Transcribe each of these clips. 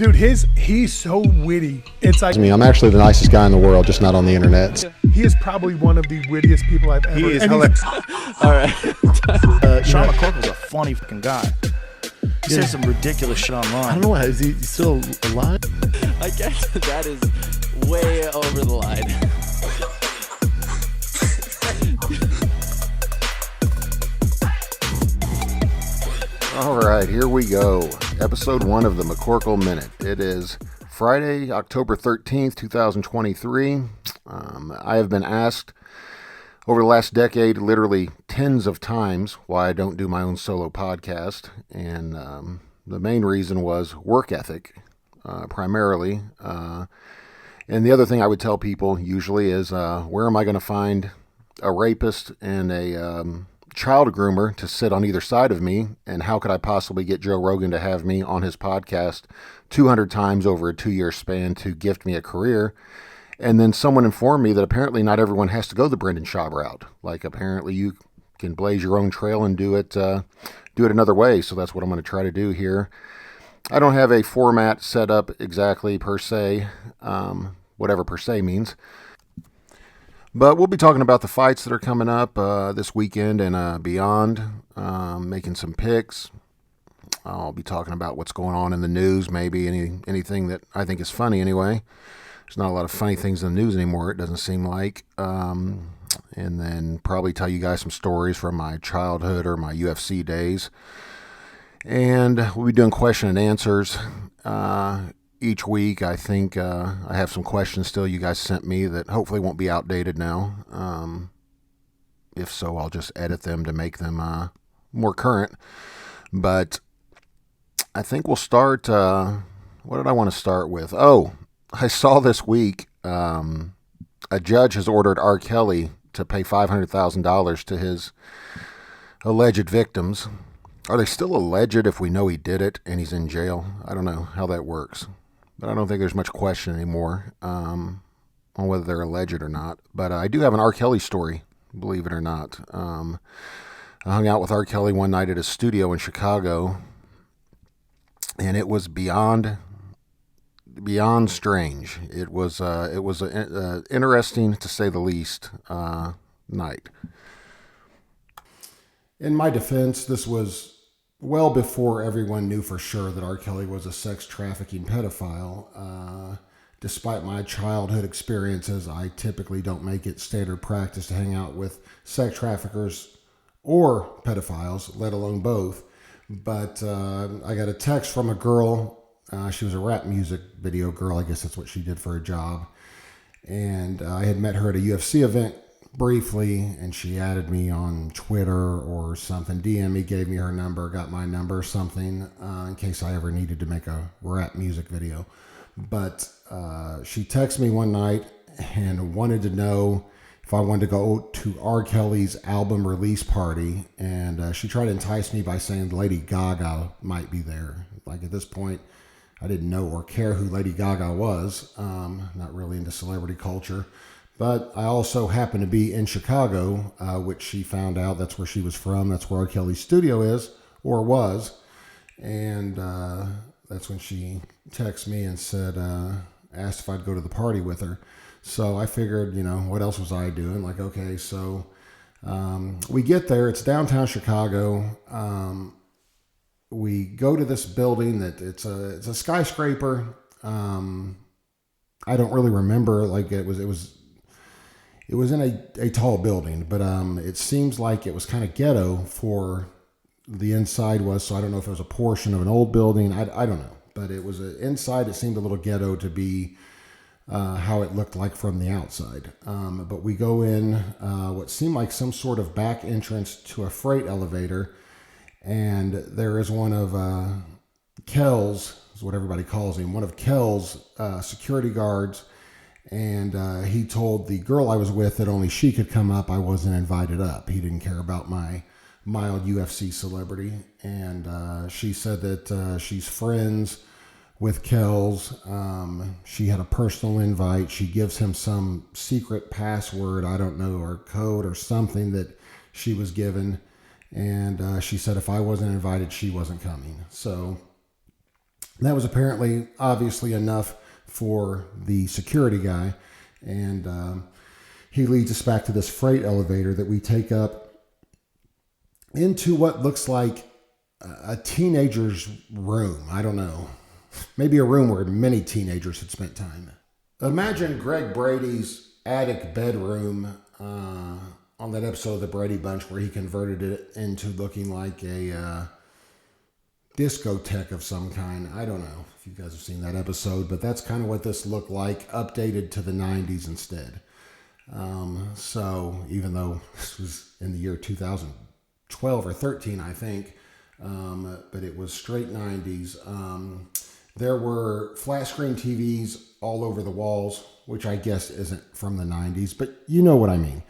Dude, he's so witty. It's like, I mean, I'm actually the nicest guy in the world, just not on the internet. he is probably one of the wittiest people I've ever. He is and hilarious. All right. Sean McCorkle's a funny fucking guy. He says some ridiculous shit online. I don't know why. Is he still alive? I guess that is way over the line. All right, here we go. Episode 1 of the McCorkle Minute. It is Friday, October 13th, 2023. I have been asked over the last decade, literally tens of times, why I don't do my own solo podcast. And the main reason was work ethic, primarily. And the other thing I would tell people usually is, where am I going to find a rapist and a child groomer to sit on either side of me, and how could I possibly get Joe Rogan to have me on his podcast 200 times over a 2-year span to gift me a career? And then someone informed me that apparently not everyone has to go the Brendan Schaub route. Like, apparently you can blaze your own trail and do it another way. So that's what I'm going to try to do here. I don't have a format set up exactly per se, whatever per se means. But we'll be talking about the fights that are coming up this weekend and beyond, making some picks. I'll be talking about what's going on in the news, maybe anything that I think is funny anyway. There's not a lot of funny things in the news anymore, it doesn't seem like. And then probably tell you guys some stories from my childhood or my UFC days. And we'll be doing question and answers each week. I think I have some questions still you guys sent me that hopefully won't be outdated now. If so, I'll just edit them to make them more current. But I think we'll start, what did I want to start with? Oh, I saw this week a judge has ordered R. Kelly to pay $500,000 to his alleged victims. Are they still alleged if we know he did it and he's in jail? I don't know how that works. But I don't think there's much question anymore on whether they're alleged or not. But I do have an R. Kelly story, believe it or not. I hung out with R. Kelly one night at his studio in Chicago, and it was beyond strange. It was interesting, to say the least, night. In my defense, this was well before everyone knew for sure that R. Kelly was a sex trafficking pedophile. Despite my childhood experiences, I typically don't make it standard practice to hang out with sex traffickers or pedophiles, let alone both. But I got a text from a girl. She was a rap music video girl. I guess that's what she did for a job. And I had met her at a UFC event briefly, and she added me on Twitter or something, DM me, gave me her number, got my number or something, in case I ever needed to make a rap music video. But she texted me one night and wanted to know if I wanted to go to R. Kelly's album release party, and she tried to entice me by saying Lady Gaga might be there. Like, at this point, I didn't know or care who Lady Gaga was, not really into celebrity culture. But I also happened to be in Chicago, which she found out that's where she was from. That's where R. Kelly's studio is, or was. And that's when she texted me and said, asked if I'd go to the party with her. So I figured, what else was I doing? Like, okay, so we get there. It's downtown Chicago. We go to this building that it's a skyscraper. I don't really remember. Like, it was in a tall building, but it seems like it was kind of ghetto for the inside was. So I don't know if it was a portion of an old building. I don't know, but it was inside. It seemed a little ghetto to be how it looked like from the outside. But we go in what seemed like some sort of back entrance to a freight elevator, and there is one of Kel's, is what everybody calls him, one of Kel's security guards. And he told the girl I was with that only she could come up. I wasn't invited up. He didn't care about my mild UFC celebrity. And she said that she's friends with Kells. She had a personal invite. She gives him some secret password, I don't know, or code or something that she was given. And she said if I wasn't invited, she wasn't coming. So That was apparently obviously enough for the security guy. And he leads us back to this freight elevator that we take up into what looks like a teenager's room. I don't know. Maybe a room where many teenagers had spent time. Imagine Greg Brady's attic bedroom on that episode of The Brady Bunch where he converted it into looking like a discotheque of some kind. I don't know if you guys have seen that episode, but that's kind of what this looked like, updated to the 90s instead. So even though this was in the year 2012 or 13, I think, but it was straight 90s. There were flat screen TVs all over the walls, which I guess isn't from the 90s, but you know what I mean.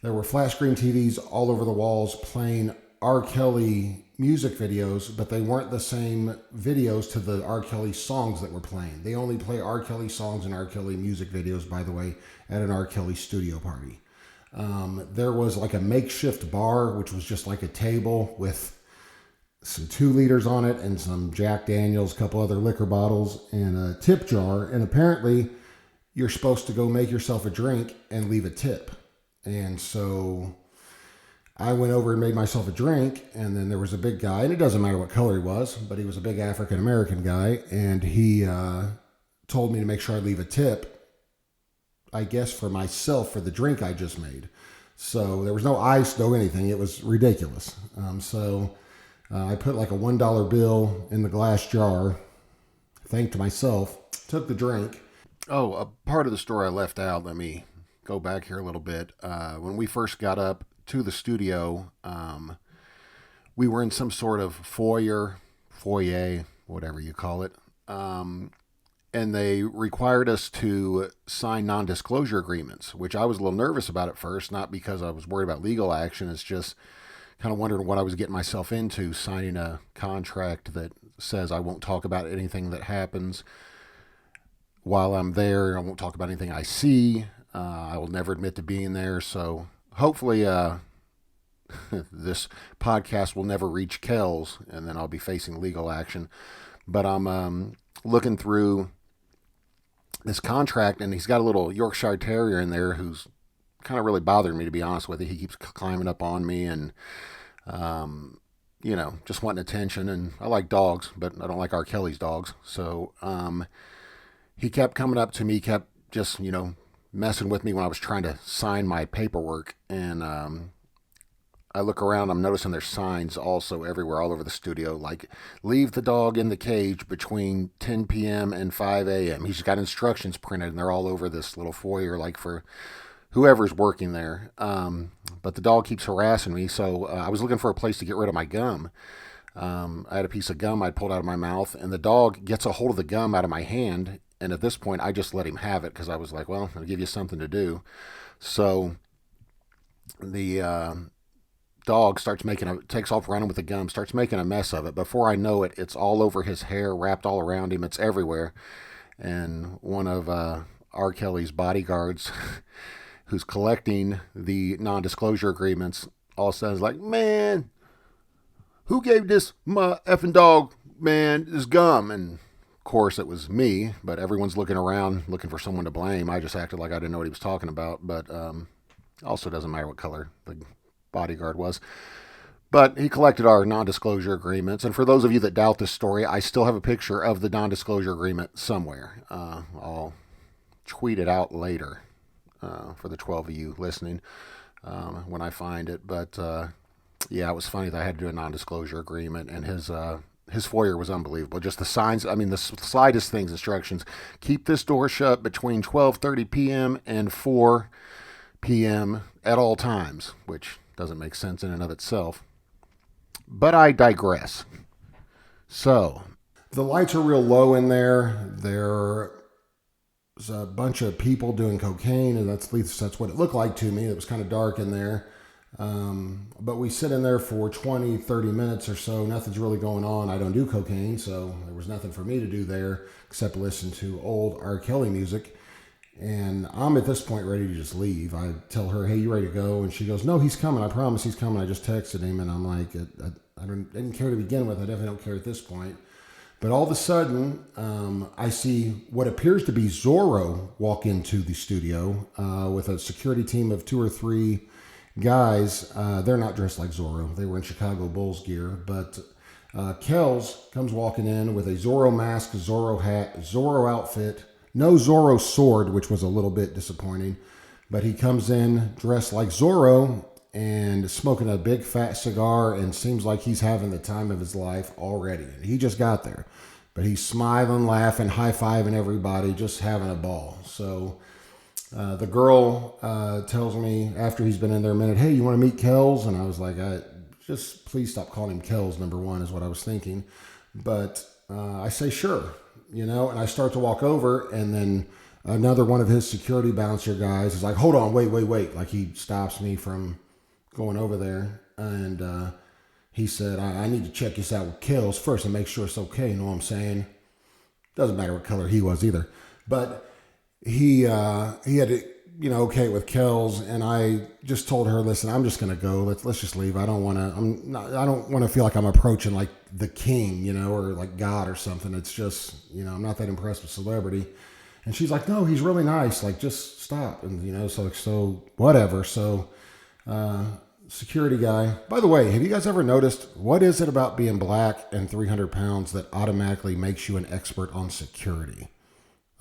There were flat screen TVs all over the walls playing R. Kelly music videos, but they weren't the same videos to the R. Kelly songs that were playing. They only play R. Kelly songs and R. Kelly music videos, by the way, at an R. Kelly studio party. There was like a makeshift bar, which was just like a table with some 2 liters on it and some Jack Daniels, a couple other liquor bottles, and a tip jar. And apparently you're supposed to go make yourself a drink and leave a tip. And so I went over and made myself a drink, and then there was a big guy, and it doesn't matter what color he was, but he was a big African-American guy, and he told me to make sure I leave a tip, I guess for myself, for the drink I just made. So there was no ice, no anything. It was ridiculous. I put like a $1 bill in the glass jar, thanked myself, took the drink. Oh, a part of the story I left out. Let me go back here a little bit. When we first got up to the studio, we were in some sort of foyer, whatever you call it. And they required us to sign non-disclosure agreements, which I was a little nervous about at first, not because I was worried about legal action. It's just kind of wondering what I was getting myself into, signing a contract that says I won't talk about anything that happens while I'm there. I won't talk about anything I see. I will never admit to being there. So hopefully this podcast will never reach Kells, and then I'll be facing legal action. But I'm looking through this contract, and he's got a little Yorkshire Terrier in there who's kind of really bothering me, to be honest with you. He keeps climbing up on me and, just wanting attention. And I like dogs, but I don't like R. Kelly's dogs. So he kept coming up to me, kept just, messing with me when I was trying to sign my paperwork. And I look around, I'm noticing there's signs also everywhere, all over the studio, like, leave the dog in the cage between 10 p.m. and 5 a.m. He's got instructions printed, and they're all over this little foyer, like for whoever's working there. But the dog keeps harassing me, so I was looking for a place to get rid of my gum. I had a piece of gum I'd pulled out of my mouth, and the dog gets a hold of the gum out of my hand, and at this point, I just let him have it, because I was like, well, I'll give you something to do. So the dog takes off running with the gum, starts making a mess of it. Before I know it, it's all over his hair, wrapped all around him. It's everywhere. And one of R. Kelly's bodyguards, who's collecting the non-disclosure agreements, all of a sudden is like, man, who gave this my effing dog, man, this gum? And of course it was me, but everyone's looking around, looking for someone to blame. I just acted like I didn't know what he was talking about, but also doesn't matter what color the bodyguard was. But he collected our non-disclosure agreements, and for those of you that doubt this story, I still have a picture of the non-disclosure agreement somewhere. I'll tweet it out later for the 12 of you listening when I find it. But yeah, it was funny that I had to do a non-disclosure agreement, and his foyer was unbelievable. Just the signs, the slightest things, instructions: keep this door shut between 12:30 p.m. and 4 p.m. at all times, which doesn't make sense in and of itself. But I digress. So, the lights are real low in there. There's a bunch of people doing cocaine, and at least that's what it looked like to me. It was kind of dark in there. But we sit in there for 20, 30 minutes or so. Nothing's really going on. I don't do cocaine, so there was nothing for me to do there except listen to old R. Kelly music. And I'm at this point ready to just leave. I tell her, hey, you ready to go? And she goes, no, he's coming. I promise he's coming. I just texted him. And I'm like, I didn't care to begin with. I definitely don't care at this point. But all of a sudden, I see what appears to be Zorro walk into the studio with a security team of 2 or 3 guys. They're not dressed like Zorro. They were in Chicago Bulls gear. But Kells comes walking in with a Zorro mask, Zorro hat, Zorro outfit. No Zorro sword, which was a little bit disappointing. But he comes in dressed like Zorro and smoking a big fat cigar and seems like he's having the time of his life already. He just got there. But he's smiling, laughing, high-fiving everybody, just having a ball. So the girl tells me after he's been in there a minute, hey, you want to meet Kells? And I was like, just please stop calling him Kells, number one, is what I was thinking. But I say, sure, and I start to walk over, and then another one of his security bouncer guys is like, hold on, wait. Like he stops me from going over there. And he said, I need to check this out with Kells first and make sure it's okay. You know what I'm saying? Doesn't matter what color he was either. But he had to, okay with Kells. And I just told her, listen, I'm just going to go. Let's just leave. I don't want to feel like I'm approaching like the king, or like God or something. It's just, I'm not that impressed with celebrity. And she's like, no, he's really nice. Like, just stop. And, so whatever. So, security guy. By the way, have you guys ever noticed what is it about being black and 300 pounds that automatically makes you an expert on security?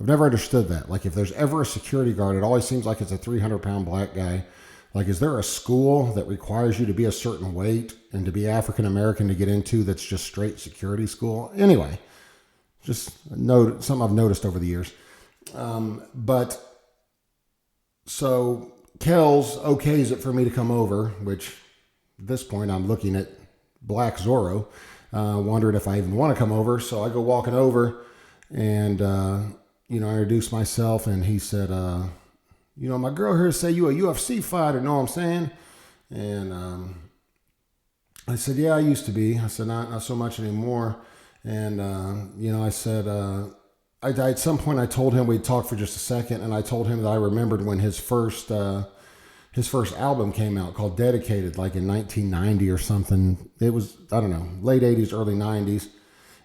I've never understood that. Like, if there's ever a security guard, it always seems like it's a 300-pound black guy. Like, is there a school that requires you to be a certain weight and to be African American to get into that's just straight security school? Anyway, just something I've noticed over the years. But so Kells okays it for me to come over, which at this point I'm looking at Black Zorro, wondering if I even want to come over. So I go walking over and, I introduce myself, and he said, my girl here say you a UFC fighter, know what I'm saying? And I said, yeah, I used to be. I said, not so much anymore. And, I said, at some point I told him we'd talk for just a second, and I told him that I remembered when his first album came out called Dedicated, like in 1990 or something. It was, I don't know, late 80s, early 90s.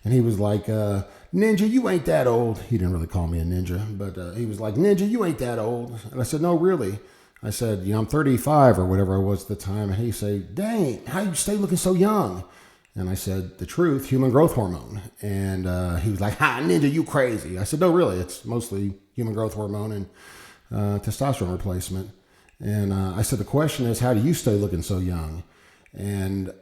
And he was like, Ninja, you ain't that old. He didn't really call me a ninja, but he was like, Ninja, you ain't that old. And I said, no, really. I said, I'm 35 or whatever I was at the time. And he said, dang, how you stay looking so young? And I said, the truth, human growth hormone. And he was like, ha, Ninja, you crazy. I said, no, really, it's mostly human growth hormone and testosterone replacement. And I said, the question is, how do you stay looking so young? And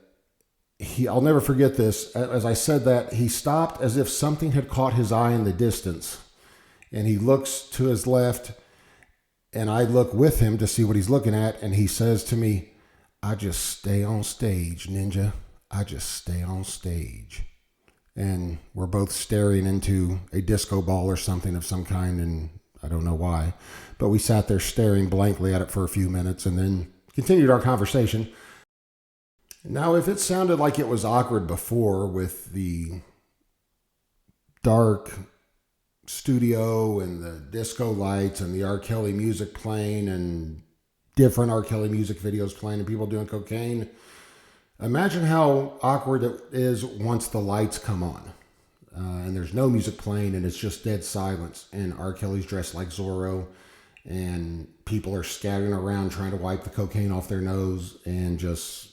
I'll never forget this. As I said that, he stopped as if something had caught his eye in the distance. And he looks to his left, and I look with him to see what he's looking at. And he says to me, I just stay on stage, Ninja. I just stay on stage. And we're both staring into a disco ball or something of some kind, and I don't know why. But we sat there staring blankly at it for a few minutes and then continued our conversation. Now, if it sounded like it was awkward before with the dark studio and the disco lights and the R. Kelly music playing and different R. Kelly music videos playing and people doing cocaine, imagine how awkward it is once the lights come on and there's no music playing and it's just dead silence and R. Kelly's dressed like Zorro and people are scattering around trying to wipe the cocaine off their nose and just...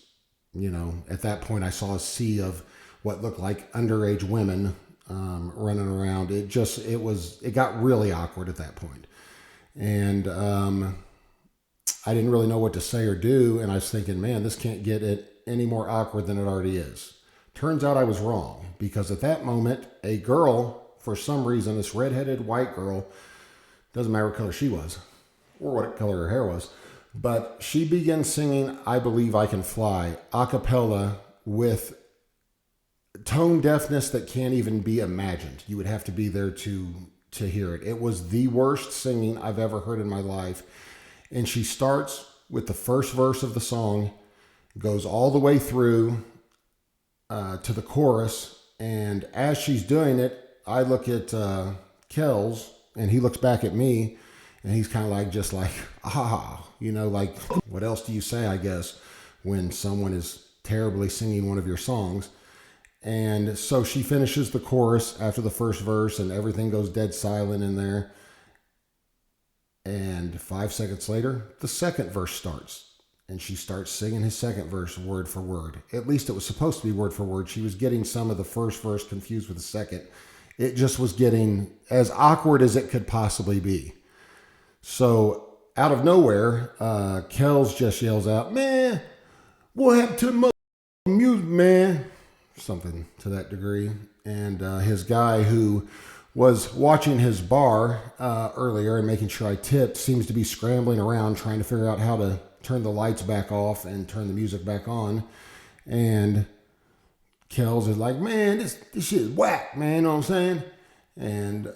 at that point I saw a sea of what looked like underage women running around. It got really awkward at that point. And I didn't really know what to say or do. And I was thinking, man, this can't get it any more awkward than it already is. Turns out I was wrong, because at that moment, a girl, for some reason, this redheaded white girl, doesn't matter what color she was or what color her hair was, but she began singing I Believe I Can Fly a cappella with tone deafness that can't even be imagined. You would have to be there to hear it. It was the worst singing I've ever heard in my life. And she starts with the first verse of the song, goes all the way through to the chorus. And as she's doing it, I look at Kells, and he looks back at me, and he's kind of like, just like, like, what else do you say, I guess, when someone is terribly singing one of your songs? And so she finishes the chorus after the first verse, and everything goes dead silent in there. And 5 seconds later, the second verse starts. And she starts singing his second verse word for word. At least it was supposed to be word for word. She was getting some of the first verse confused with the second. It just was getting as awkward as it could possibly be. So out of nowhere, Kells just yells out, "Man, what happened to the music, man?" Something to that degree. And his guy who was watching his bar earlier and making sure I tipped seems to be scrambling around trying to figure out how to turn the lights back off and turn the music back on. And Kells is like, "Man, this shit is whack, man," you know what I'm saying? And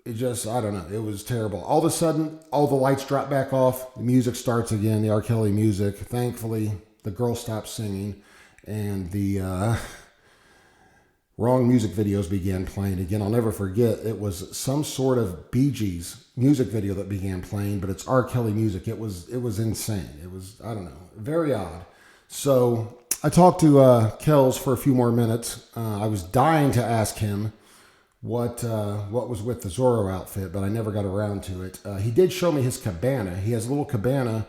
it just, I don't know, it was terrible. All of a sudden, all the lights drop back off, the music starts again, the R. Kelly music. Thankfully, the girl stops singing, and the wrong music videos began playing again. I'll never forget, it was some sort of Bee Gees music video that began playing, but it's R. Kelly music. It was insane. It was, I don't know, very odd. So I talked to Kells for a few more minutes. I was dying to ask him what was with the Zorro outfit, but I never got around to it. He did show me his cabana. He has a little cabana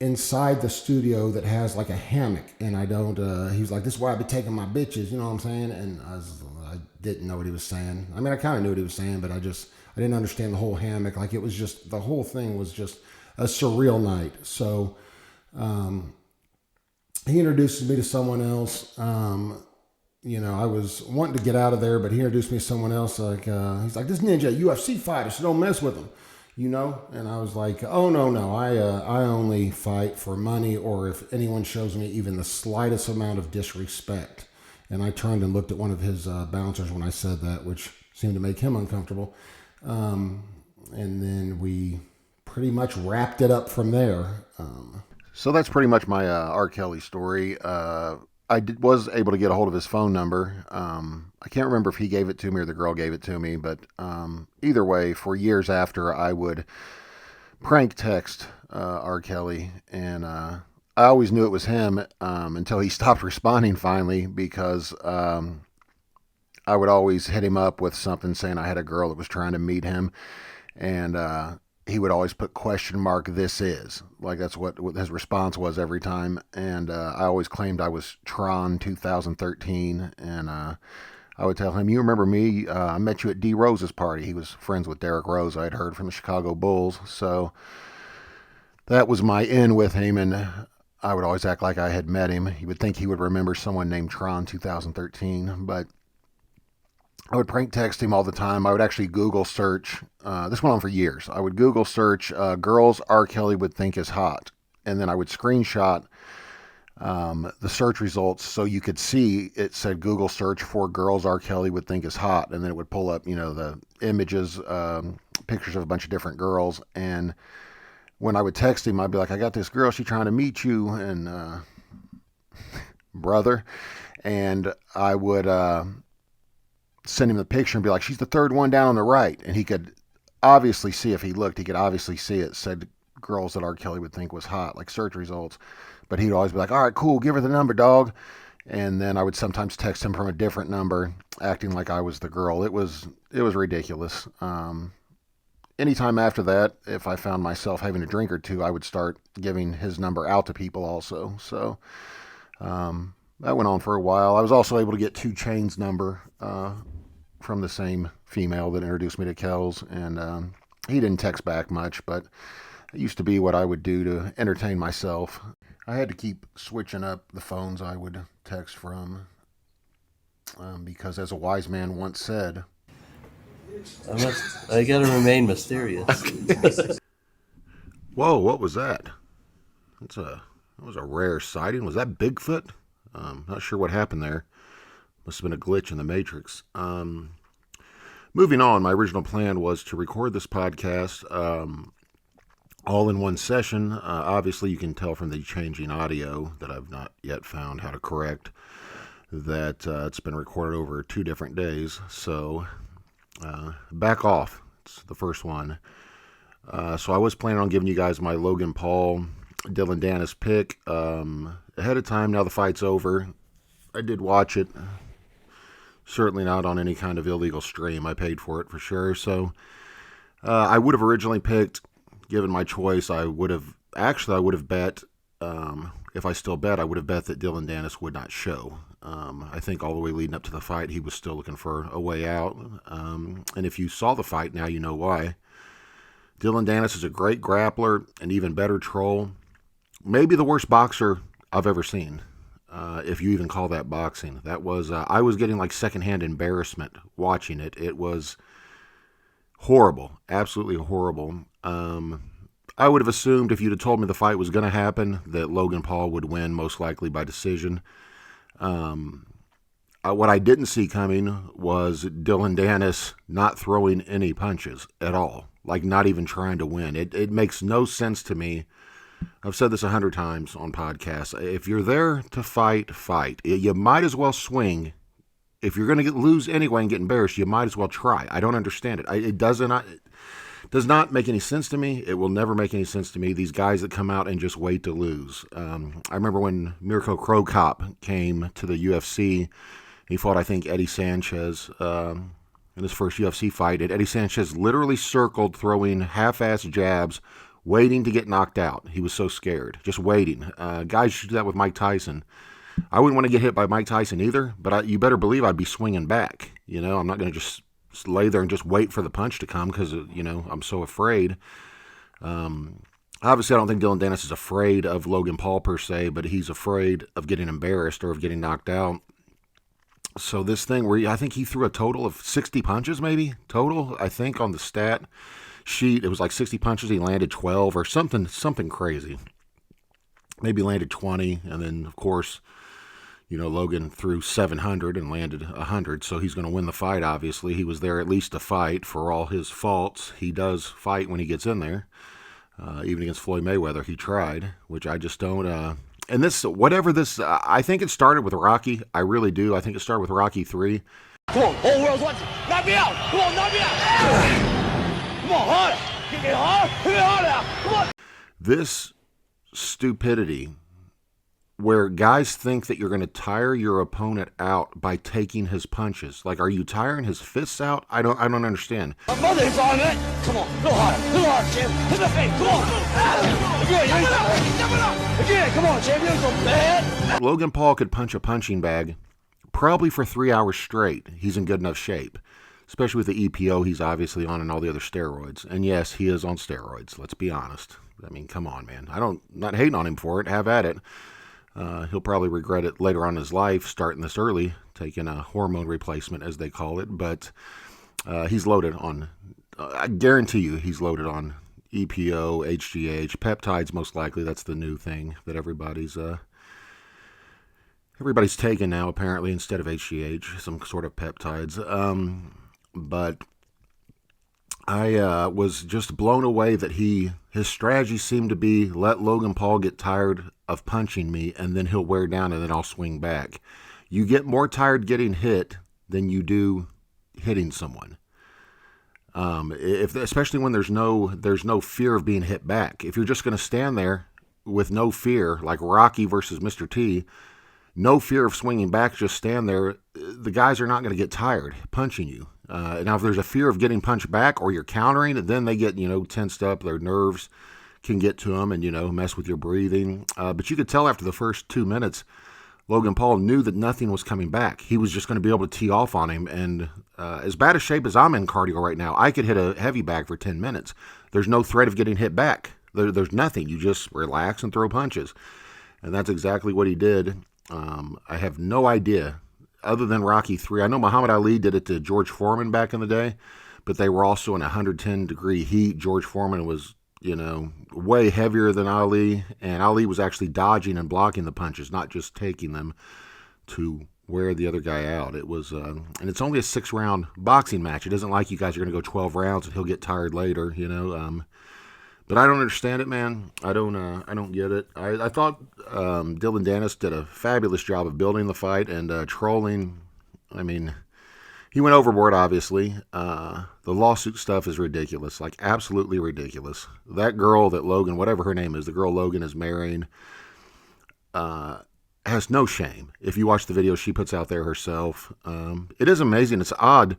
inside the studio that has like a hammock, and I don't, he was like, "This is where I be taking my bitches," you know what I'm saying? And I didn't know what he was saying. I mean, I kind of knew what he was saying, but I didn't understand the whole hammock. Like, it was just, the whole thing was just a surreal night. So, he introduces me to someone else. You know, I was wanting to get out of there, but he introduced me to someone else. Like, he's like, "This ninja UFC fighter, so don't mess with him." You know, and I was like, "Oh, no, I only fight for money, or if anyone shows me even the slightest amount of disrespect." And I turned and looked at one of his bouncers when I said that, which seemed to make him uncomfortable. And then we pretty much wrapped it up from there. So that's pretty much my R. Kelly story. I was able to get a hold of his phone number. I can't remember if he gave it to me or the girl gave it to me, but either way, for years after, I would prank text R. Kelly, and I always knew it was him until he stopped responding finally, because I would always hit him up with something saying I had a girl that was trying to meet him, and he would always put question mark, "This is." Like, that's what his response was every time. And I always claimed I was Tron 2013. And I would tell him, "You remember me? I met you at D. Rose's party." He was friends with Derrick Rose, I had heard, from the Chicago Bulls. So that was my in with him. And I would always act like I had met him. You would think he would remember someone named Tron 2013. But I would prank text him all the time. I would actually Google search. This went on for years. I would Google search girls R. Kelly would think is hot. And then I would screenshot the search results so you could see it said Google search for girls R. Kelly would think is hot. And then it would pull up, you know, the images, pictures of a bunch of different girls. And when I would text him, I'd be like, "I got this girl. She's trying to meet you." And brother. And I would send him the picture and be like, "She's the third one down on the right." And he could obviously see, if he looked, he could obviously see it said girls that R. Kelly would think was hot, like search results. But he'd always be like, "All right, cool, give her the number, dog." And then I would sometimes text him from a different number, acting like I was the girl. It was ridiculous. Anytime after that, if I found myself having a drink or two, I would start giving his number out to people also. So that went on for a while. I was also able to get 2 Chainz's number from the same female that introduced me to Kells, and he didn't text back much, but it used to be what I would do to entertain myself. I had to keep switching up the phones I would text from, because as a wise man once said, I gotta remain mysterious. Whoa, what was that? That was a rare sighting. Was that Bigfoot? Not sure what happened there. Must have been a glitch in the Matrix. Moving on, my original plan was to record this podcast all in one session. Obviously, you can tell from the changing audio that I've not yet found how to correct that it's been recorded over 2 different days. So back off. It's the first one. So I was planning on giving you guys my Logan Paul, Dillon Dannis pick ahead of time. Now the fight's over. I did watch it. Certainly not on any kind of illegal stream. I paid for it for sure. So I would have originally picked, given my choice, I would have bet, if I still bet, I would have bet that Dillon Dannis would not show. I think all the way leading up to the fight, he was still looking for a way out. And if you saw the fight, now you know why. Dillon Dannis is a great grappler, an even better troll. Maybe the worst boxer I've ever seen, if you even call that boxing. That was, I was getting like secondhand embarrassment watching it. It was horrible, absolutely horrible. I would have assumed if you'd have told me the fight was going to happen that Logan Paul would win, most likely by decision. What I didn't see coming was Dillon Dannis not throwing any punches at all, like not even trying to win. It makes no sense to me. I've said this 100 times on podcasts. If you're there to fight, fight. You might as well swing. If you're going to lose anyway and get embarrassed, you might as well try. I don't understand it. It does not make any sense to me. It will never make any sense to me. These guys that come out and just wait to lose. I remember when Mirko Cro Cop came to the UFC. He fought, I think, Eddie Sanchez in his first UFC fight. And Eddie Sanchez literally circled, throwing half-ass jabs, waiting to get knocked out. He was so scared, just waiting. Guys should do that with Mike Tyson. I wouldn't want to get hit by Mike Tyson either, but you better believe I'd be swinging back. You know, I'm not going to just lay there and just wait for the punch to come because, you know, I'm so afraid. Obviously, I don't think Dillon Dannis is afraid of Logan Paul per se, but he's afraid of getting embarrassed or of getting knocked out. So this thing where I think he threw a total of 60 punches, maybe total. I think on the stat sheet it was like 60 punches. He landed 12 or something crazy. Maybe landed 20, and then of course, you know, Logan threw 700 and landed 100, so he's going to win the fight. Obviously, he was there at least to fight. For all his faults, he does fight when he gets in there. Even against Floyd Mayweather, he tried, which I just don't. And this, whatever this, I think it started with Rocky. I really do. I think it started with Rocky 3. Come on, whole world's watching. Knock me out. Come on, knock me out. Come on, hard. Get me hard. Hit me hard now. Come on. This stupidity where guys think that you're going to tire your opponent out by taking his punches. Like, are you tiring his fists out? I don't understand. My mother is on it. Come on, a little harder, champ. Hit the face. Come on. Again, come on, champ. You're so bad. Logan Paul could punch a punching bag probably for 3 hours straight. He's in good enough shape, especially with the EPO he's obviously on and all the other steroids. And yes, he is on steroids. Let's be honest. I mean, come on, man. Not hating on him for it. Have at it. He'll probably regret it later on in his life, starting this early, taking a hormone replacement, as they call it. But he's loaded on, I guarantee you, he's loaded on EPO, HGH, peptides most likely. That's the new thing that everybody's taking now, apparently, instead of HGH, some sort of peptides. But I was just blown away that his strategy seemed to be let Logan Paul get tired of punching me, and then he'll wear down, and then I'll swing back. You get more tired getting hit than you do hitting someone. Especially when there's no fear of being hit back. If you're just going to stand there with no fear, like Rocky versus Mr. T, no fear of swinging back, just stand there, the guys are not going to get tired punching you. Now, if there's a fear of getting punched back or you're countering, then they get, tensed up, their nerves can get to them and, mess with your breathing. But you could tell after the first 2 minutes, Logan Paul knew that nothing was coming back. He was just going to be able to tee off on him. And as bad a shape as I'm in cardio right now, I could hit a heavy bag for 10 minutes. There's no threat of getting hit back. There's nothing. You just relax and throw punches. And that's exactly what he did. I have no idea, other than Rocky 3. I know Muhammad Ali did it to George Foreman back in the day, but they were also in 110-degree heat. George Foreman was, way heavier than Ali, and Ali was actually dodging and blocking the punches, not just taking them to wear the other guy out. It was, and it's only a 6-round boxing match. It isn't like you guys are going to go 12 rounds and he'll get tired later, But I don't understand it, man. I don't get it. I thought Dillon Dannis did a fabulous job of building the fight and trolling. I mean, he went overboard, obviously. The lawsuit stuff is ridiculous, like absolutely ridiculous. That girl that Logan, whatever her name is, the girl Logan is marrying, has no shame. If you watch the video she puts out there herself, it is amazing. It's odd.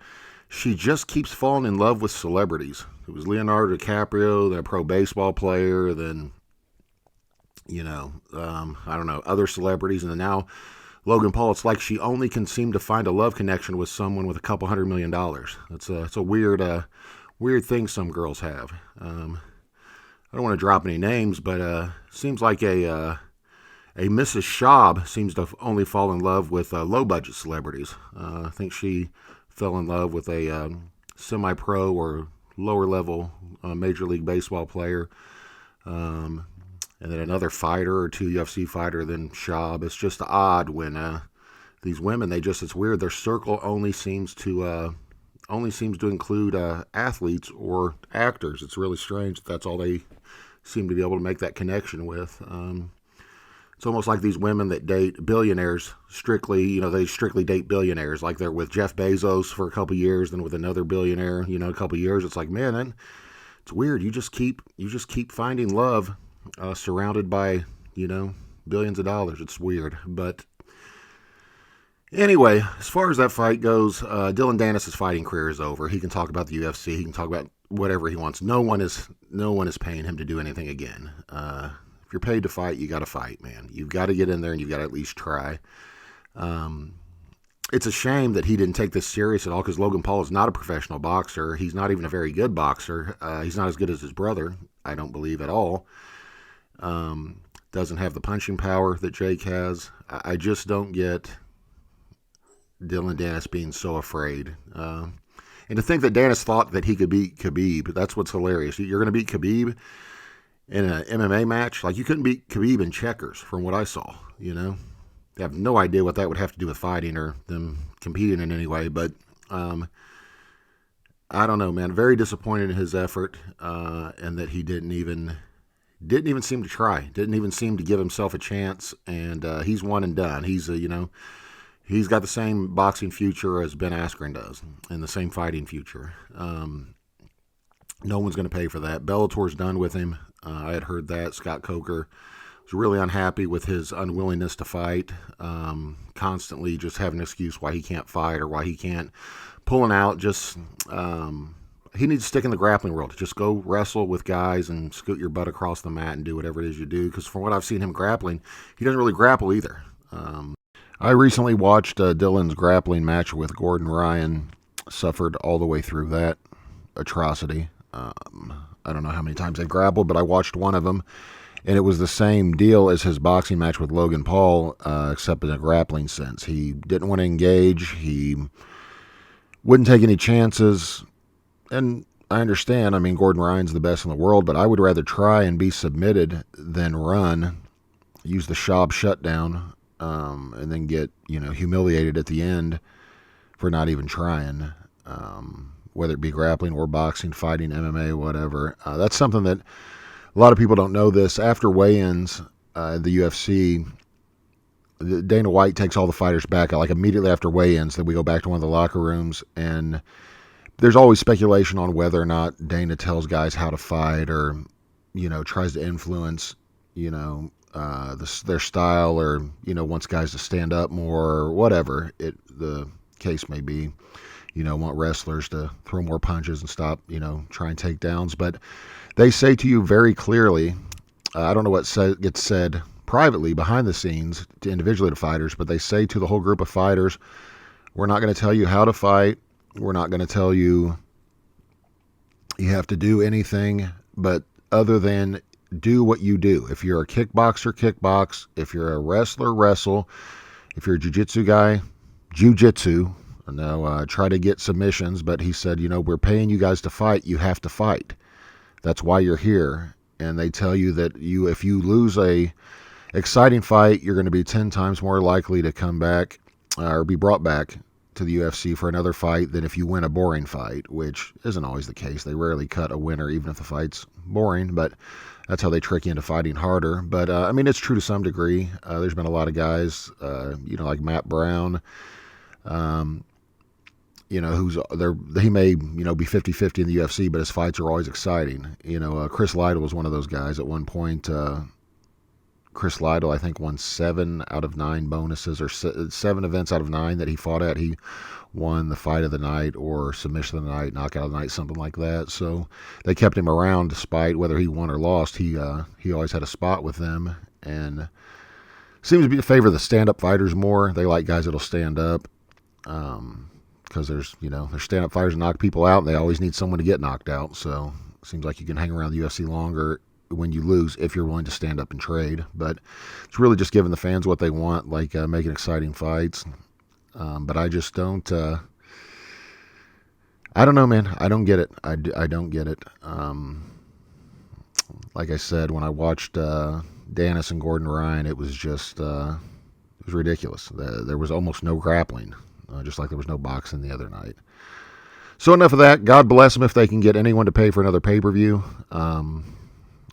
She just keeps falling in love with celebrities. It was Leonardo DiCaprio, then a pro baseball player, then, I don't know, other celebrities, and then now Logan Paul. It's like she only can seem to find a love connection with someone with a couple $100 million. It's a weird thing some girls have. I don't want to drop any names, but seems like a Mrs. Schaub seems to only fall in love with low-budget celebrities. I think she fell in love with a semi-pro or lower-level Major League Baseball player, and then another fighter or two UFC fighter than Schaub. It's just odd when these women, it's weird. Their circle only seems to include athletes or actors. It's really strange that's all they seem to be able to make that connection with. It's almost like these women that date billionaires strictly, they strictly date billionaires. Like they're with Jeff Bezos for a couple years, then with another billionaire, a couple years. It's like, man, then it's weird. You just keep finding love surrounded by, billions of dollars. It's weird. But anyway, as far as that fight goes, Dillon Dannis' fighting career is over. He can talk about the UFC. He can talk about whatever he wants. No one is paying him to do anything again. If you're paid to fight, you got to fight, man. You've got to get in there and you've got to at least try. It's a shame that he didn't take this serious at all because Logan Paul is not a professional boxer. He's not even a very good boxer. He's not as good as his brother, I don't believe at all. Doesn't have the punching power that Jake has. I just don't get Dillon Dannis being so afraid. And to think that Dannis thought that he could beat Khabib, that's what's hilarious. You're going to beat Khabib in an MMA match? Like, you couldn't beat Khabib in checkers, from what I saw, I have no idea what that would have to do with fighting or them competing in any way, but I don't know, man. Very disappointed in his effort, and that he didn't even seem to try. Didn't even seem to give himself a chance, and he's one and done. He's he's got the same boxing future as Ben Askren does, and the same fighting future. No one's going to pay for that. Bellator's done with him. I had heard that. Scott Coker was really unhappy with his unwillingness to fight, constantly just having an excuse why he can't fight or why he can't pulling out. Just he needs to stick in the grappling world. Just go wrestle with guys and scoot your butt across the mat and do whatever it is you do. Because from what I've seen him grappling, he doesn't really grapple either. I recently watched Dillon's grappling match with Gordon Ryan. Suffered all the way through that atrocity. I don't know how many times they grappled, but I watched one of them, and it was the same deal as his boxing match with Logan Paul, except in a grappling sense. He didn't want to engage. He wouldn't take any chances, and I understand. I mean, Gordon Ryan's the best in the world, but I would rather try and be submitted than run, use the Schaub shutdown, and then get, humiliated at the end for not even trying. Whether it be grappling or boxing, fighting, MMA, whatever. That's something that a lot of people don't know this. After weigh-ins, the UFC, Dana White takes all the fighters back. Like immediately after weigh-ins, then we go back to one of the locker rooms, and there's always speculation on whether or not Dana tells guys how to fight or, tries to influence, their style or, wants guys to stand up more or whatever the case may be. Want wrestlers to throw more punches and stop, trying takedowns. But they say to you very clearly, I don't know what gets said privately behind the scenes to individually to fighters, but they say to the whole group of fighters, we're not going to tell you how to fight. We're not going to tell you have to do anything, but other than do what you do. If you're a kickboxer, kickbox. If you're a wrestler, wrestle. If you're a jiu-jitsu guy, jiu-jitsu. Try to get submissions, but he said, we're paying you guys to fight. You have to fight. That's why you're here. And they tell you that if you lose a exciting fight, you're going to be 10 times more likely to come back or be brought back to the UFC for another fight than if you win a boring fight, which isn't always the case. They rarely cut a winner, even if the fight's boring, but that's how they trick you into fighting harder. But, it's true to some degree. There's been a lot of guys, like Matt Browne, he may, be 50-50 in the UFC, but his fights are always exciting. Chris Lytle was one of those guys at one point, Chris Lytle, I think, won 7 out of 9 bonuses, or 7 events out of 9 that he fought at. He won the fight of the night or submission of the night, knockout of the night, something like that. So they kept him around despite whether he won or lost. He always had a spot with them, and seems to favor the stand-up fighters more. They like guys that'll stand up because there's stand-up fighters that knock people out, and they always need someone to get knocked out. So it seems like you can hang around the UFC longer when you lose if you're willing to stand up and trade. But it's really just giving the fans what they want, like making exciting fights. But I just don't. I don't know, man. I don't get it. I don't get it. Like I said, when I watched Danis and Gordon Ryan, it was just it was ridiculous. There was almost no grappling, just like there was no boxing the other night. So enough of that. God bless them if they can get anyone to pay for another pay-per-view.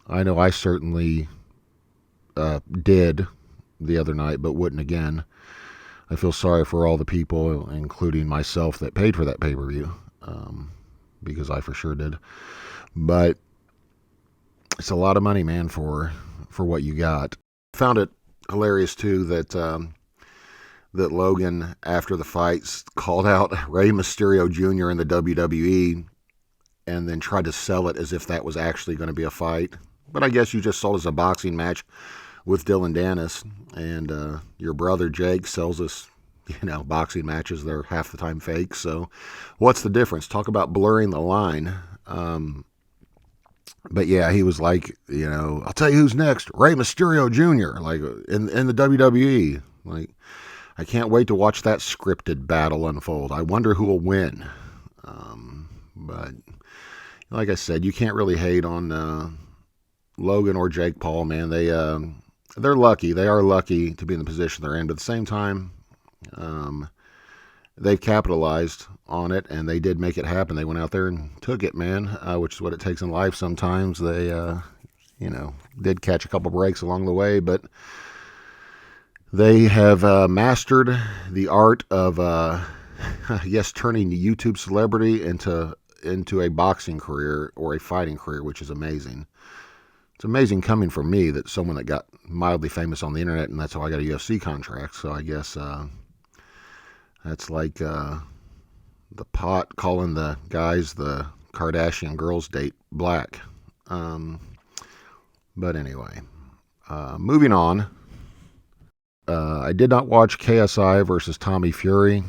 I know I certainly did the other night, but wouldn't again. I feel sorry for all the people, including myself, that paid for that pay-per-view, because I for sure did. But it's a lot of money, man, for what you got. Found it hilarious, too, that that Logan, after the fights, called out Rey Mysterio Jr. in the WWE and then tried to sell it as if that was actually going to be a fight. But I guess you just sold us a boxing match with Dillon Dannis, and your brother Jake sells us, boxing matches. They're half the time fake. So what's the difference? Talk about blurring the line. But yeah, he was like, I'll tell you who's next, Rey Mysterio Jr., like in the WWE. Like, I can't wait to watch that scripted battle unfold. I wonder who will win. But like I said, you can't really hate on Logan or Jake Paul, man. They're lucky. They are lucky to be in the position they're in. But at the same time, they've capitalized on it, and they did make it happen. They went out there and took it, man, which is what it takes in life sometimes. They, did catch a couple breaks along the way, but they have mastered the art of, turning the YouTube celebrity into a boxing career or a fighting career, which is amazing. It's amazing coming from me, that someone that got mildly famous on the internet, and that's how I got a UFC contract. So I guess that's like the pot calling the guys the Kardashian girls date black. But anyway, moving on. I did not watch KSI versus Tommy Fury.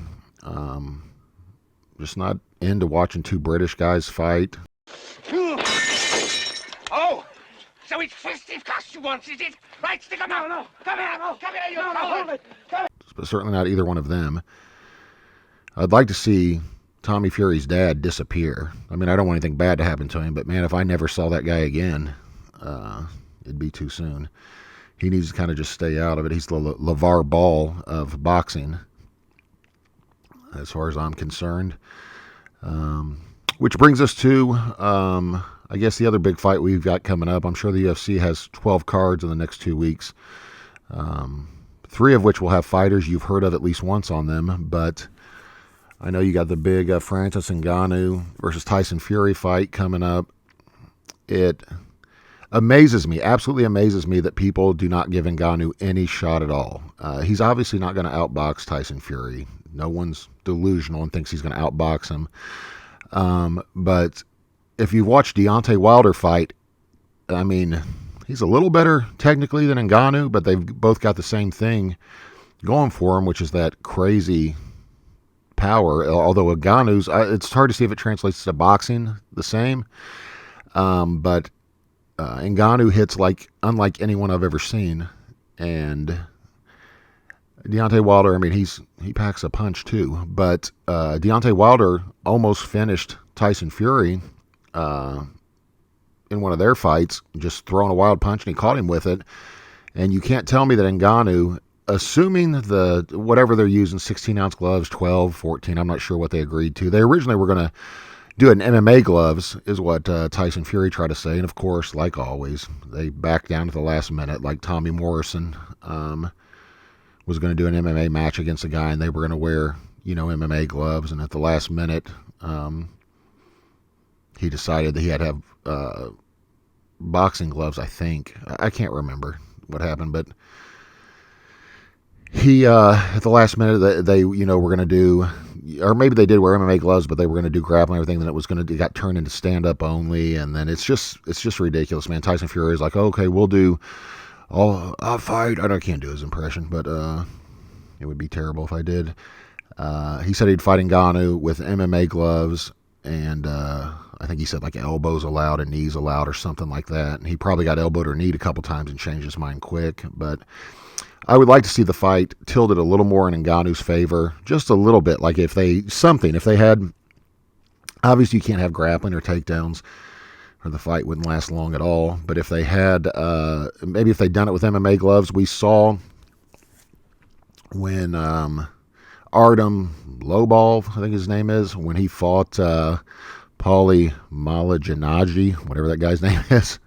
Just not into watching two British guys fight. Oh! So it's fisticuffs you want, is it? Right, stick 'em out! No, come here, you coward! But certainly not either one of them. I'd like to see Tommy Fury's dad disappear. I mean, I don't want anything bad to happen to him, but man, if I never saw that guy again, it'd be too soon. He needs to kind of just stay out of it. He's the LeVar Ball of boxing, as far as I'm concerned. Which brings us to, I guess, the other big fight we've got coming up. I'm sure the UFC has 12 cards in the next 2 weeks, 3 of which will have fighters you've heard of at least once on them. But I know you got the big Francis Ngannou versus Tyson Fury fight coming up. It amazes me, absolutely amazes me, that people do not give Ngannou any shot at all. He's obviously not going to outbox Tyson Fury. No one's delusional and thinks he's going to outbox him. But if you've watched Deontay Wilder fight, I mean, he's a little better technically than Ngannou, but they've both got the same thing going for him, which is that crazy power. Although Ngannou's, it's hard to see if it translates to boxing the same. But Ngannou hits unlike anyone I've ever seen. And Deontay Wilder, I mean, he packs a punch too. But Deontay Wilder almost finished Tyson Fury in one of their fights, just throwing a wild punch, and he caught him with it. And you can't tell me that Ngannou, assuming whatever they're using, 16-ounce gloves, 12, 14, I'm not sure what they agreed to. They originally were going to do an MMA gloves, is what Tyson Fury tried to say. And of course, like always, they backed down at the last minute, like Tommy Morrison was going to do an MMA match against a guy, and they were going to wear, MMA gloves. And at the last minute, he decided that he had to have boxing gloves, I think. I can't remember. what happened, but he at the last minute they were going to do, or maybe they did wear MMA gloves, but they were going to do grappling and everything. Then it got turned into stand up only, and then it's just ridiculous, man. Tyson Fury is like, okay, we'll do. I'll fight. I can't do his impression, but it would be terrible if I did. He said he'd fight Ngannou with MMA gloves, and I think he said like elbows allowed and knees allowed or something like that. And he probably got elbowed or kneed a couple times and changed his mind quick. But I would like to see the fight tilted a little more in Ngannou's favor, just a little bit. Like if they had, obviously you can't have grappling or takedowns, or the fight wouldn't last long at all. But if they had, maybe if they'd done it with MMA gloves, we saw when Artem Lobov, I think his name is, when he fought Paulie Malignaggi, whatever that guy's name is,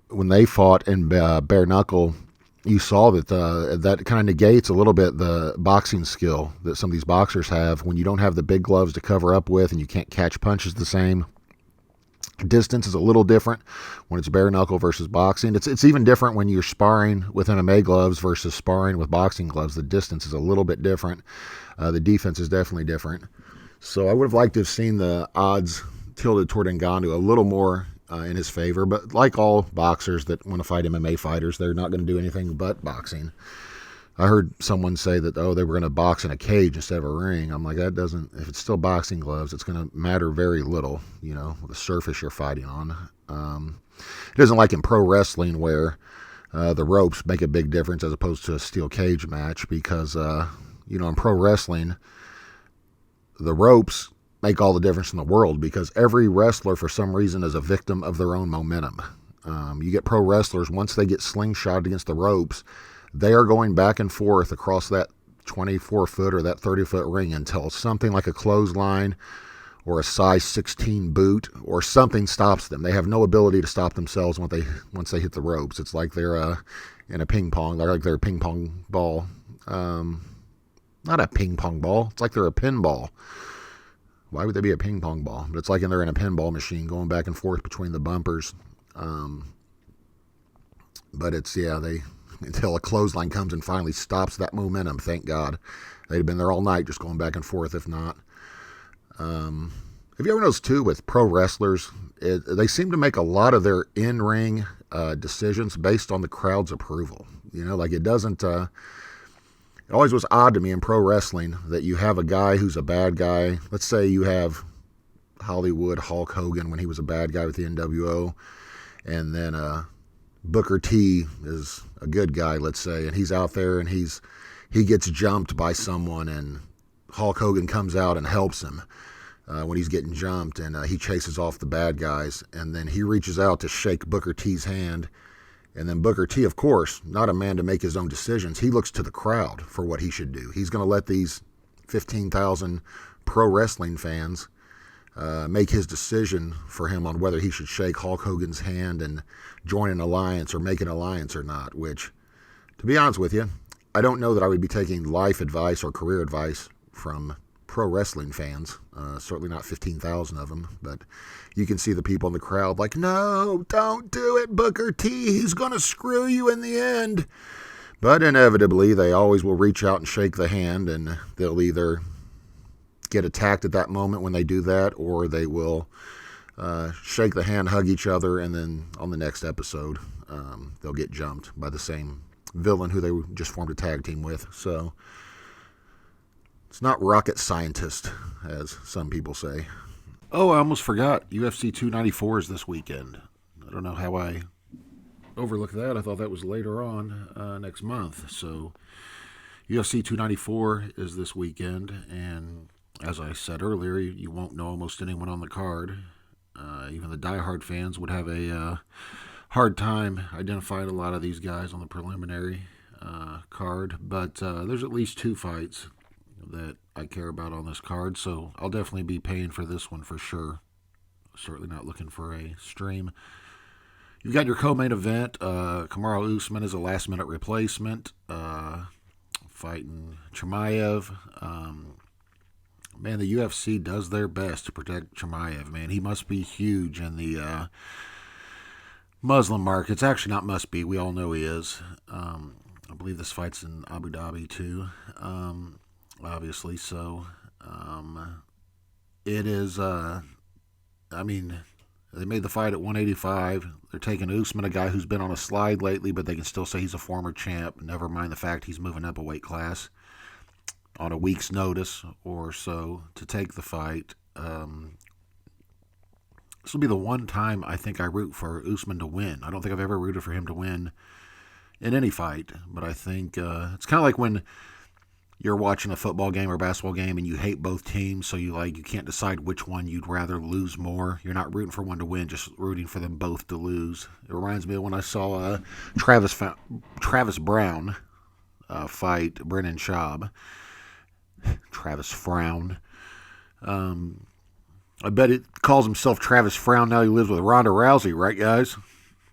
when they fought in bare knuckle, you saw that that kind of negates a little bit the boxing skill that some of these boxers have when you don't have the big gloves to cover up with and you can't catch punches the same. Distance is a little different when it's bare knuckle versus boxing. It's even different when you're sparring with MMA gloves versus sparring with boxing gloves. The distance is a little bit different. The defense is definitely different. So I would have liked to have seen the odds tilted toward Ngannou a little more in his favor. But like all boxers that want to fight MMA fighters, they're not going to do anything but boxing. I heard someone say that, they were going to box in a cage instead of a ring. I'm like, that doesn't, if it's still boxing gloves, it's going to matter very little, the surface you're fighting on. It isn't like in pro wrestling where the ropes make a big difference as opposed to a steel cage match because, in pro wrestling, the ropes make all the difference in the world because every wrestler, for some reason, is a victim of their own momentum. You get pro wrestlers, once they get slingshot against the ropes, they are going back and forth across that 24-foot or that 30-foot ring until something like a clothesline or a size 16 boot or something stops them. They have no ability to stop themselves once they hit the ropes. It's like they're in a ping pong. They're like they're a ping pong ball. Not a ping pong ball. It's like they're a pinball. Why would they be a ping pong ball? But it's like they're in a pinball machine going back and forth between the bumpers. But it's, until a clothesline comes and finally stops that momentum, thank God. They'd have been there all night just going back and forth if not. Have you ever noticed, too, with pro wrestlers, they seem to make a lot of their in-ring decisions based on the crowd's approval. Like it doesn't... it always was odd to me in pro wrestling that you have a guy who's a bad guy. Let's say you have Hollywood Hulk Hogan when he was a bad guy with the NWO, and then Booker T is a good guy, let's say, and he's out there and he gets jumped by someone, and Hulk Hogan comes out and helps him when he's getting jumped, and he chases off the bad guys, and then he reaches out to shake Booker T's hand, and then Booker T, of course, not a man to make his own decisions, he looks to the crowd for what he should do. He's going to let these 15,000 pro wrestling fans make his decision for him on whether he should shake Hulk Hogan's hand and join an alliance or make an alliance or not, which, to be honest with you, I don't know that I would be taking life advice or career advice from pro wrestling fans, certainly not 15,000 of them, but you can see the people in the crowd like, no, don't do it, Booker T, he's going to screw you in the end. But inevitably, they always will reach out and shake the hand, and they'll either get attacked at that moment when they do that, or they will shake the hand, hug each other, and then on the next episode, they'll get jumped by the same villain who they just formed a tag team with. So it's not rocket scientist, as some people say. Oh, I almost forgot. UFC 294 is this weekend. I don't know how I overlooked that. I thought that was later on next month. So UFC 294 is this weekend, and as I said earlier, you won't know almost anyone on the card. Even the diehard fans would have a hard time identifying a lot of these guys on the preliminary card. But there's at least 2 fights that I care about on this card, so I'll definitely be paying for this one for sure. Certainly not looking for a stream. You've got your co-main event. Kamaru Usman is a last-minute replacement, fighting Chimaev. Man, the UFC does their best to protect Chimaev, man. He must be huge in the Muslim mark. It's actually not must be. We all know he is. I believe this fight's in Abu Dhabi too, obviously. So it is, I mean, they made the fight at 185. They're taking Usman, a guy who's been on a slide lately, but they can still say he's a former champ. Never mind the fact he's moving up a weight class on a week's notice or so to take the fight. This will be the one time I think I root for Usman to win. I don't think I've ever rooted for him to win in any fight, but I think it's kind of like when you're watching a football game or basketball game and you hate both teams, so you can't decide which one you'd rather lose more. You're not rooting for one to win, just rooting for them both to lose. It reminds me of when I saw Travis Browne fight Brendan Schaub. Travis Frown. I bet it calls himself Travis Frown now. He lives with Ronda Rousey, right, guys?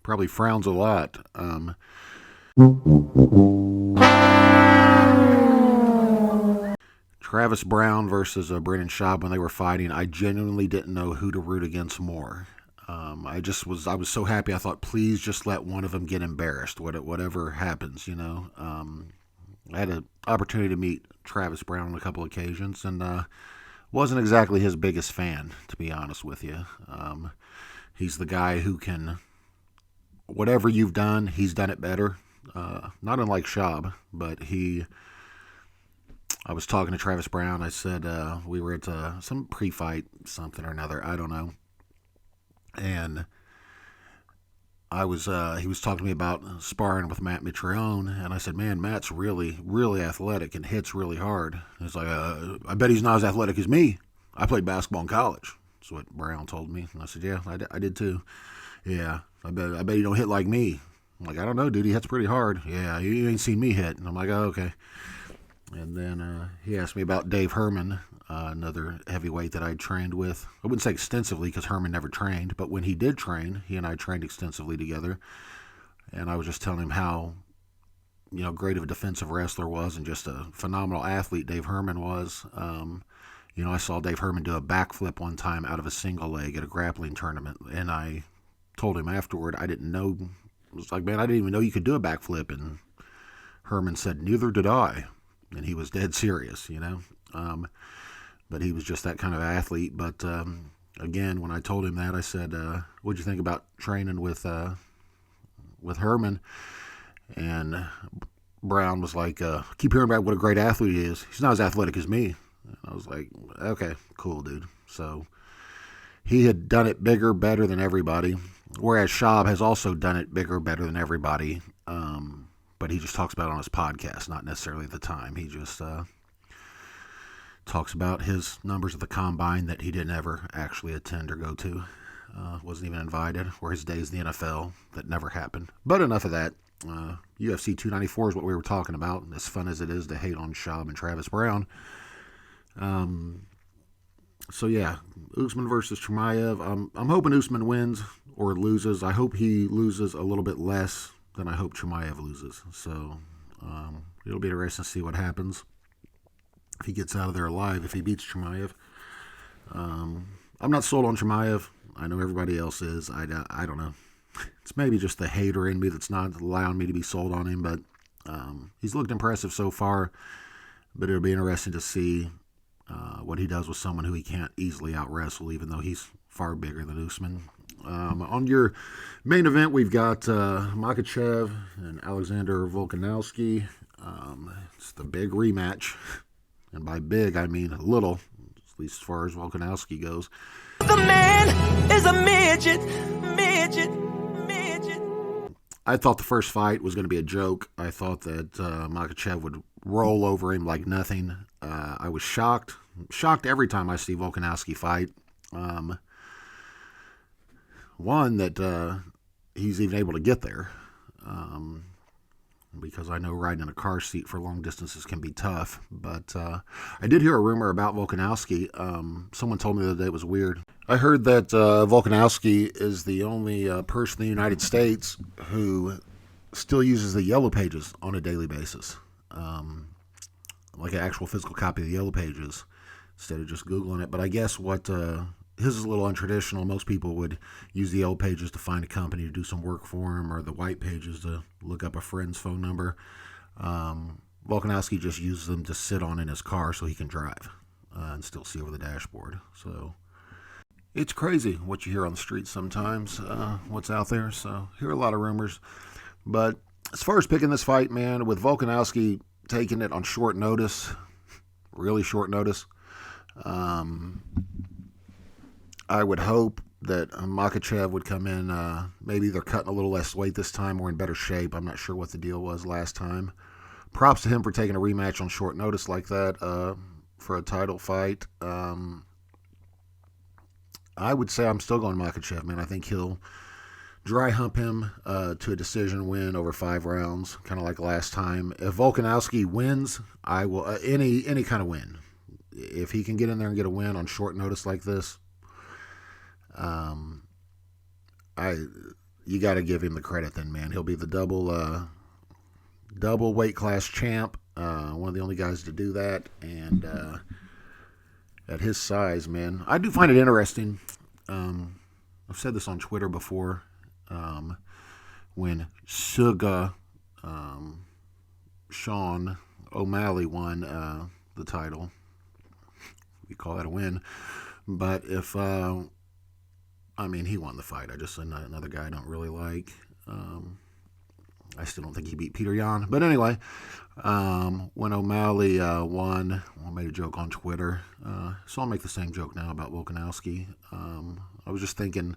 Probably frowns a lot. Travis Browne versus Brendan Schaub, when they were fighting, I genuinely didn't know who to root against more. I was so happy. I thought, please just let one of them get embarrassed, whatever happens, you know. I had an opportunity to meet Travis Browne on a couple occasions, and wasn't exactly his biggest fan, to be honest with you. He's the guy who can, whatever you've done, he's done it better. Not unlike Schaub, but I was talking to Travis Browne. I said we were at some pre-fight something or another, I don't know. And he was talking to me about sparring with Matt Mitrione, and I said, man, Matt's really, really athletic and hits really hard. He's like, I bet he's not as athletic as me. I played basketball in college. That's what Browne told me. And I said, yeah, I did too. Yeah, I bet you don't hit like me. I'm like, I don't know, dude. He hits pretty hard. Yeah, you ain't seen me hit. And I'm like, oh, okay. And then he asked me about Dave Herman, another heavyweight that I trained with. I wouldn't say extensively because Herman never trained, but when he did train, he and I trained extensively together. And I was just telling him how, great of a defensive wrestler was and just a phenomenal athlete Dave Herman was. I saw Dave Herman do a backflip one time out of a single leg at a grappling tournament, and I told him afterward I didn't know. It was like, man, I didn't even know you could do a backflip. And Herman said, neither did I. And he was dead serious, but he was just that kind of athlete. But again, when I told him that, I said, what'd you think about training with Herman? And Browne was like, keep hearing about what a great athlete he is. He's not as athletic as me. And I was like, okay, cool, dude. So he had done it bigger, better than everybody, whereas Schaub has also done it bigger, better than everybody. But he just talks about it on his podcast, not necessarily at the time. He just talks about his numbers at the combine that he didn't ever actually attend or go to. Wasn't even invited, or his days in the NFL. That never happened. But enough of that. UFC 294 is what we were talking about, as fun as it is to hate on Schaub and Travis Browne. So yeah, Usman versus Chimaev. I'm hoping Usman wins or loses. I hope he loses a little bit less than I hope Chimaev loses. So it'll be interesting to see what happens if he gets out of there alive, if he beats Chimaev. I'm not sold on Chimaev. I know everybody else is. I don't know. It's maybe just the hater in me that's not allowing me to be sold on him, but he's looked impressive so far. But it'll be interesting to see what he does with someone who he can't easily out-wrestle, even though he's far bigger than Usman. On your main event, we've got Makhachev and Alexander Volkanovski. It's the big rematch. And by big, I mean little, at least as far as Volkanovski goes. The man is a midget. I thought the first fight was going to be a joke. I thought that Makhachev would roll over him like nothing. I was shocked every time I see Volkanovski fight. One, that he's even able to get there, because I know riding in a car seat for long distances can be tough. But I did hear a rumor about Volkanovski. Someone told me the other day it was weird. I heard that Volkanovski is the only person in the United States who still uses the Yellow Pages on a daily basis, like an actual physical copy of the Yellow Pages, instead of just Googling it. But I guess what his is a little untraditional. Most people would use the yellow pages to find a company to do some work for him, or the white pages to look up a friend's phone number. Volkanovski just uses them to sit on in his car so he can drive and still see over the dashboard. So it's crazy what you hear on the streets sometimes, what's out there. So hear a lot of rumors. But as far as picking this fight, man, with Volkanovski taking it on short notice, really short notice, I would hope that Makhachev would come in. Maybe they're cutting a little less weight this time or in better shape. I'm not sure what the deal was last time. Props to him for taking a rematch on short notice like that for a title fight. I would say I'm still going Makhachev, man. I think he'll dry hump him to a decision win over 5 rounds, kind of like last time. If Volkanovski wins, I will any kind of win. If he can get in there and get a win on short notice like this, you got to give him the credit then, man. He'll be the double weight class champ, one of the only guys to do that, and at his size, man. I do find it interesting. I've said this on Twitter before. When Suga Sean O'Malley won the title, we call that a win. But if he won the fight. I just said another guy I don't really like. I still don't think he beat Peter Yan. But anyway, when O'Malley won, I made a joke on Twitter. So I'll make the same joke now about Volkanovski. I was just thinking,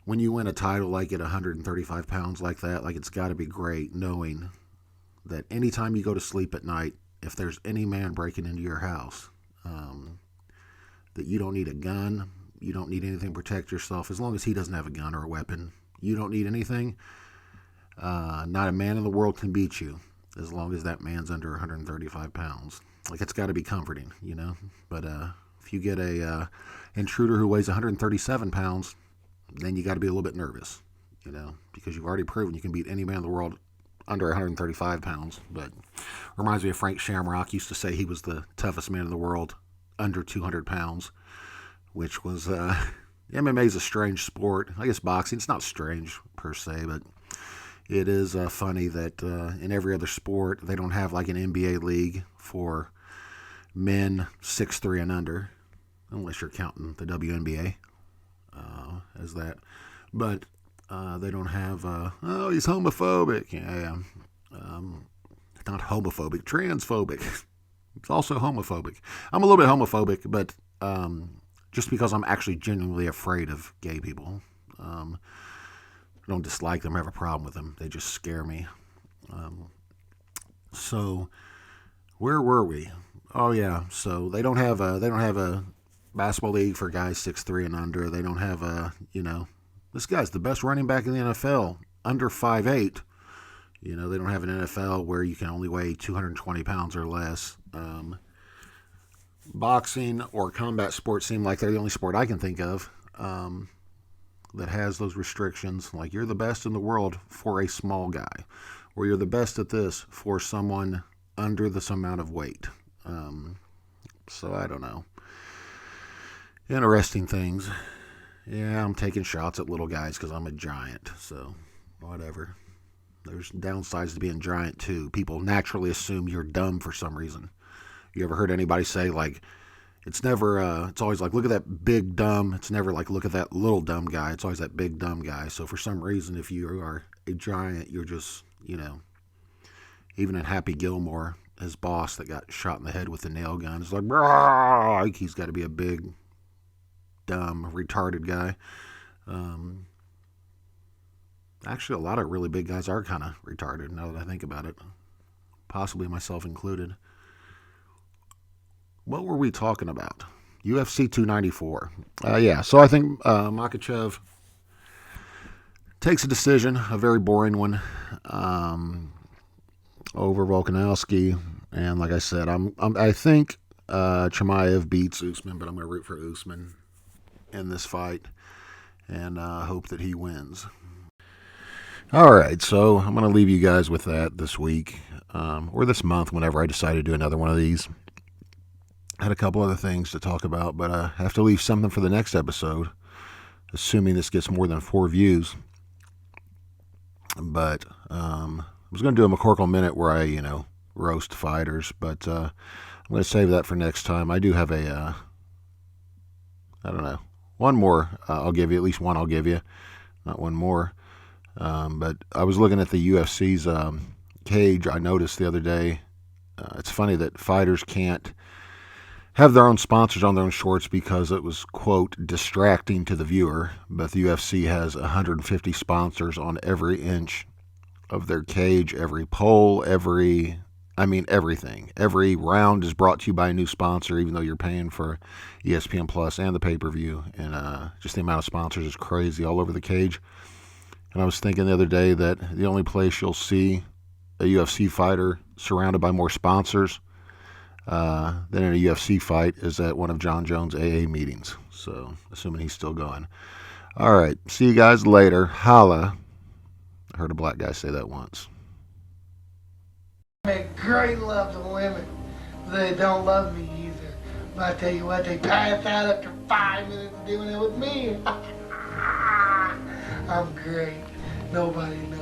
when you win a title like at 135 pounds like that, like it's got to be great knowing that anytime you go to sleep at night, if there's any man breaking into your house, that you don't need a gun, you don't need anything to protect yourself. As long as he doesn't have a gun or a weapon, you don't need anything. Not a man in the world can beat you as long as that man's under 135 pounds. Like, it's got to be comforting, you know. But if you get a intruder who weighs 137 pounds, then you got to be a little bit nervous, you know, because you've already proven you can beat any man in the world under 135 pounds. But reminds me of Frank Shamrock used to say he was the toughest man in the world under 200 pounds, which was MMA is a strange sport. I guess boxing, it's not strange per se, but it is funny that in every other sport they don't have like an NBA league for men 6'3" and under, unless you're counting the WNBA as that. But they don't have, he's homophobic. Yeah, not homophobic, transphobic. It's also homophobic. I'm a little bit homophobic, but just because I'm actually genuinely afraid of gay people. I don't dislike them or have a problem with them. They just scare me. So where were we? Oh yeah. So they don't have a basketball league for guys 6'3" and under. They don't have this guy's the best running back in the NFL under 5'8". You know, they don't have an NFL where you can only weigh 220 pounds or less. Boxing or combat sports seem like they're the only sport I can think of that has those restrictions. Like, you're the best in the world for a small guy, or you're the best at this for someone under this amount of weight. So I don't know. Interesting things. Yeah, I'm taking shots at little guys because I'm a giant, so whatever. There's downsides to being giant too. People naturally assume you're dumb for some reason. You ever heard anybody say, like, it's always like, look at that big dumb. It's never like, look at that little dumb guy. It's always that big dumb guy. So for some reason, if you are a giant, you're just, even in Happy Gilmore, his boss that got shot in the head with a nail gun is like, he's got to be a big, dumb, retarded guy. Actually, a lot of really big guys are kind of retarded now that I think about it. Possibly myself included. What were we talking about? UFC 294. So I think Makhachev takes a decision, a very boring one, over Volkanovski. And like I said, I think Chimaev beats Usman, but I'm going to root for Usman in this fight and hope that he wins. All right, so I'm going to leave you guys with that this week, or this month, whenever I decide to do another one of these. had a couple other things to talk about, but I have to leave something for the next episode, assuming this gets more than 4 views. But I was going to do a McCorkle Minute where I, roast fighters, but I'm going to save that for next time. I do have a, one more I'll give you, at least one I'll give you, not one more. But I was looking at the UFC's cage. I noticed the other day, it's funny that fighters can't have their own sponsors on their own shorts because it was, quote, distracting to the viewer. But the UFC has 150 sponsors on every inch of their cage, every pole, everything. Every round is brought to you by a new sponsor, even though you're paying for ESPN Plus and the pay-per-view. And just the amount of sponsors is crazy all over the cage. And I was thinking the other day that the only place you'll see a UFC fighter surrounded by more sponsors than in a UFC fight is at one of John Jones' AA meetings. So, assuming he's still going. All right. See you guys later. Holla. I heard a black guy say that once. Make great love to women. They don't love me either. But I tell you what, they pass out after 5 minutes of doing it with me. I'm great. Nobody knows.